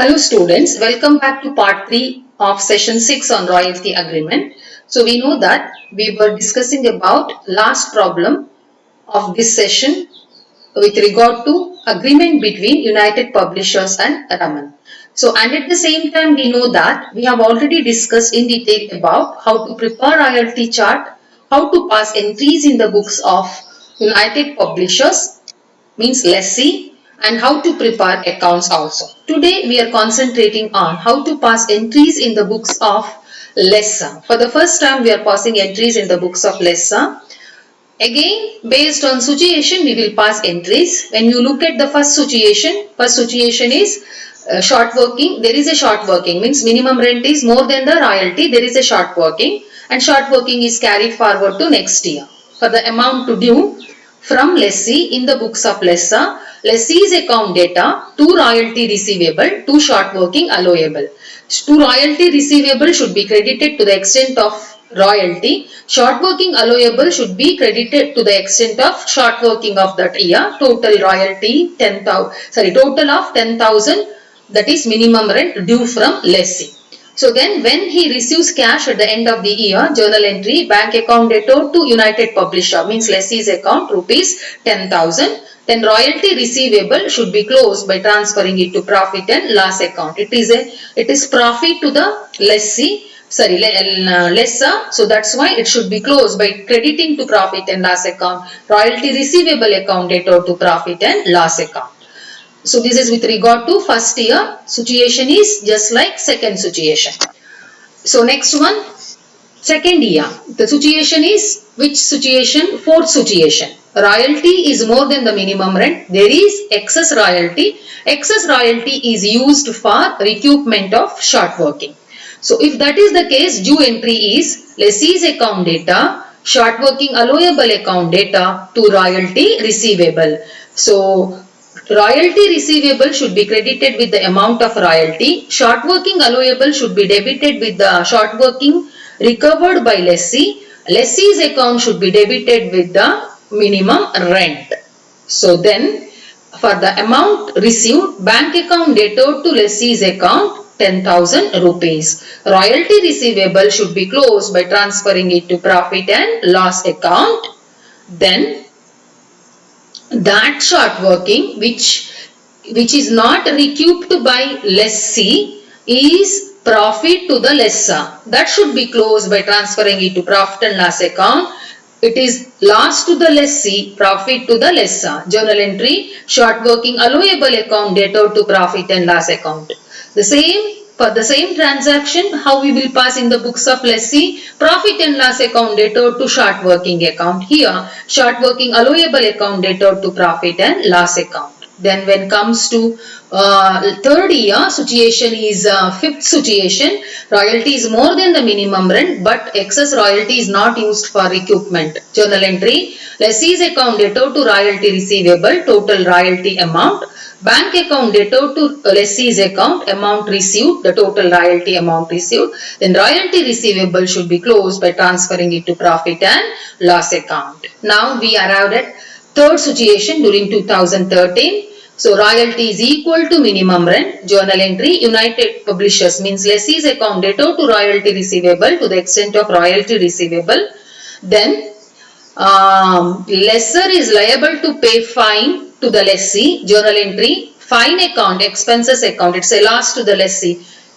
Hello students, welcome back to part 3 of session 6 on royalty agreement. So we know that we were discussing about last problem of this session with regard to agreement between United Publishers and Raman. So and at the same time we know that we have already discussed in detail about how to prepare royalty chart, how to pass entries in the books of United Publishers means lessee, and how to prepare accounts also. Today we are concentrating on how to pass entries in the books of lessor. For the first time we are passing entries in the books of lessor. Again, based on situation we will pass entries. When you look at the first situation is short working. There is a short working, means minimum rent is more than the royalty. There is a short working, and short working is carried forward to next year. For the amount to due from lessee in the books of lessor, lessee's account data to royalty receivable to short working allowable. To royalty receivable should be credited to the extent of royalty. Short working allowable should be credited to the extent of short working of that year. Total royalty 10,000, total of 10,000, that is minimum rent due from lessee. So then when he receives cash at the end of the year, journal entry, bank account debtor to United Publisher, means lessee's account rupees 10,000. Then royalty receivable should be closed by transferring it to profit and loss account. It is profit to the lessee, lessor. So that's why it should be closed by crediting to profit and loss account. Royalty receivable account debtor to profit and loss account. So this is with regard to first year. Situation is just like second situation. So next one, second year. The situation is which situation? Fourth situation. Royalty is more than the minimum rent. There is excess royalty. Excess royalty is used for recoupment of short working. So if that is the case, due entry is lessee's account data, short working allowable account data to royalty receivable. So royalty receivable should be credited with the amount of royalty. Short working allowable should be debited with the short working recovered by lessee. Lessee's account should be debited with the minimum rent. So then for the amount received, bank account debtor to lessee's account 10,000 rupees. Royalty receivable should be closed by transferring it to profit and loss account. Then that short working which is not recouped by lessee is profit to the lessor. That should be closed by transferring it to profit and loss account. It is loss to the lessee, profit to the lessor. Journal entry, short working allowable account debtor to profit and loss account. For the same transaction, how we will pass in the books of lessee? Profit and loss account debtor to short working account. Here, short working allowable account debtor to profit and loss account. Then when comes to third year, situation is fifth situation. Royalty is more than the minimum rent, but excess royalty is not used for recoupment. Journal entry, lessee's account debtor to royalty receivable, total royalty amount. Bank account debtor to lessee's account, amount received, the total royalty amount received. Then royalty receivable should be closed by transferring it to profit and loss account. Now we arrived at third situation during 2013. So royalty is equal to minimum rent. Journal entry, United Publishers means lessee's account debtor to royalty receivable to the extent of royalty receivable. Then lessor is liable to pay fine to the lessee. Journal entry, fine account, expenses account, it's a loss to the lessee.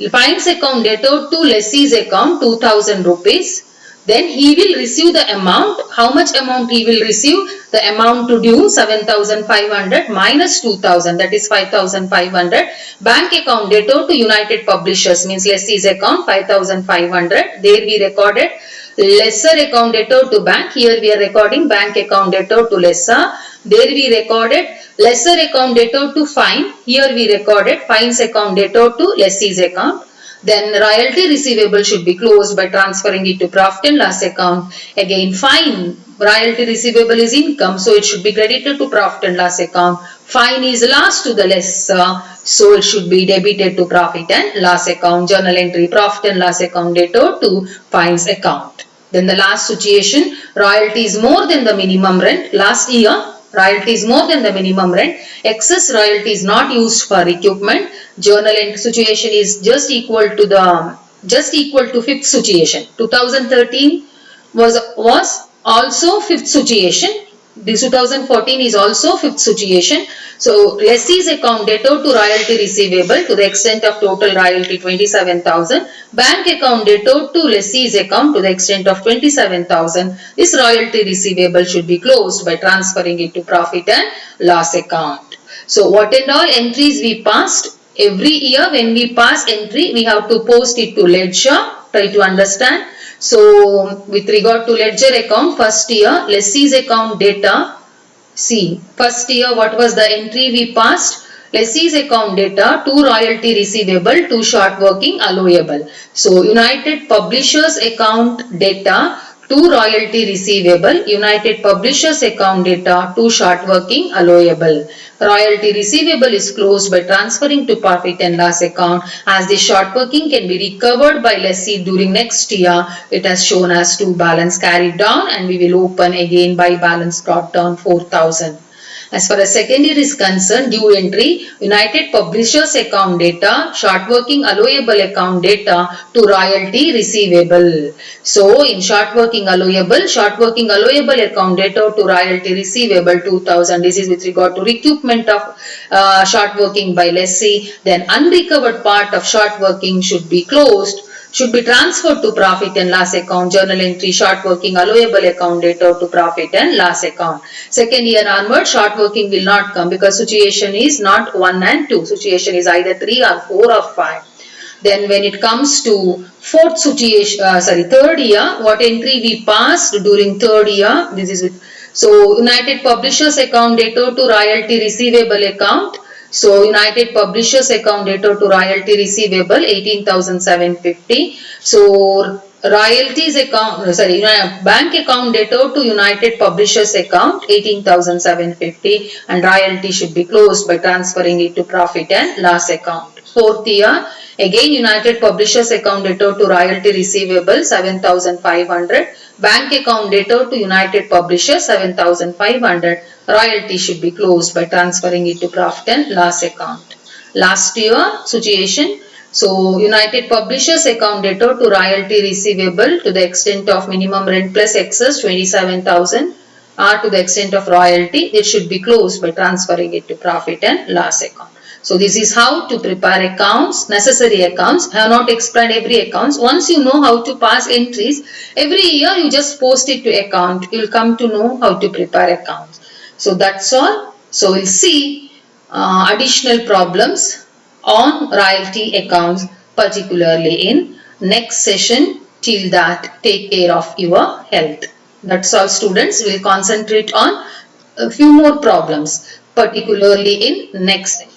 Fines account debtor to lessee's account 2,000 rupees. Then he will receive the amount. How much amount he will receive? The amount to due 7,500 minus 2,000, that is 5,500. Bank account debtor to United Publishers means lessee's account 5,500. There we recorded lessor account debtor to bank. Here we are recording bank account debtor to lessor. There we recorded lessor account debtor to fine. Here we recorded fines account debtor to lessee's account. Then royalty receivable should be closed by transferring it to profit and loss account. Again fine, royalty receivable is income, so it should be credited to profit and loss account. Fine is loss to the lessor, so it should be debited to profit and loss account. Journal entry, profit and loss account debtor to fines account. Then the last situation, royalty is more than the minimum rent. Last year Royalty is more than the minimum rent. Excess royalty is not used for equipment. Journal entry situation is just equal to fifth situation. 2013 was also fifth situation. This 2014 is also fifth situation. So lessee's account debtor to royalty receivable to the extent of total royalty 27,000. Bank account debtor to lessee's account to the extent of 27,000. This royalty receivable should be closed by transferring it to profit and loss account. So what and all entries we passed? Every year when we pass entry, we have to post it to ledger. Try to understand. So with regard to ledger account, first year lessee's account data. See, first year what was the entry we passed? Lessee's account data to royalty receivable to short working allowable. So United Publishers account data to royalty receivable, United Publishers account data to short working allowable. Royalty receivable is closed by transferring to profit and loss account. As the short working can be recovered by lessee during next year, it has shown as to balance carried down, and we will open again by balance brought down 4,000. As far as second year is concerned, due entry, United Publishers account data, short working allowable account data to royalty receivable. So in short working allowable account data to royalty receivable 2,000. This is with regard to recoupment of short working by lessee. Then unrecovered part of short working should be closed, should be transferred to profit and loss account. Journal entry, short working allowable account data to profit and loss account. Second year onward, short working will not come because situation is not 1 and 2. Situation is either 3 or 4 or 5. Then when it comes to third year, what entry we passed during third year? This is with, so United Publishers account data to royalty receivable account. So United Publishers account data to royalty receivable 18,750. So royalties account, bank account data to United Publishers account 18,750, and royalty should be closed by transferring it to profit and loss account. Fourth year, again United Publishers account data to royalty receivable 7,500. Bank account data to United Publishers 7,500. Royalty should be closed by transferring it to profit and loss account. Last year situation. So United Publishers account data to royalty receivable to the extent of minimum rent plus excess 27,000 or to the extent of royalty. It should be closed by transferring it to profit and loss account. So this is how to prepare accounts, necessary accounts. I have not explained every accounts. Once you know how to pass entries, every year you just post it to account. You will come to know how to prepare accounts. So that's all. So we'll see additional problems on royalty accounts, particularly in next session. Till that, take care of your health. That's all, students. We'll concentrate on a few more problems, particularly in next session.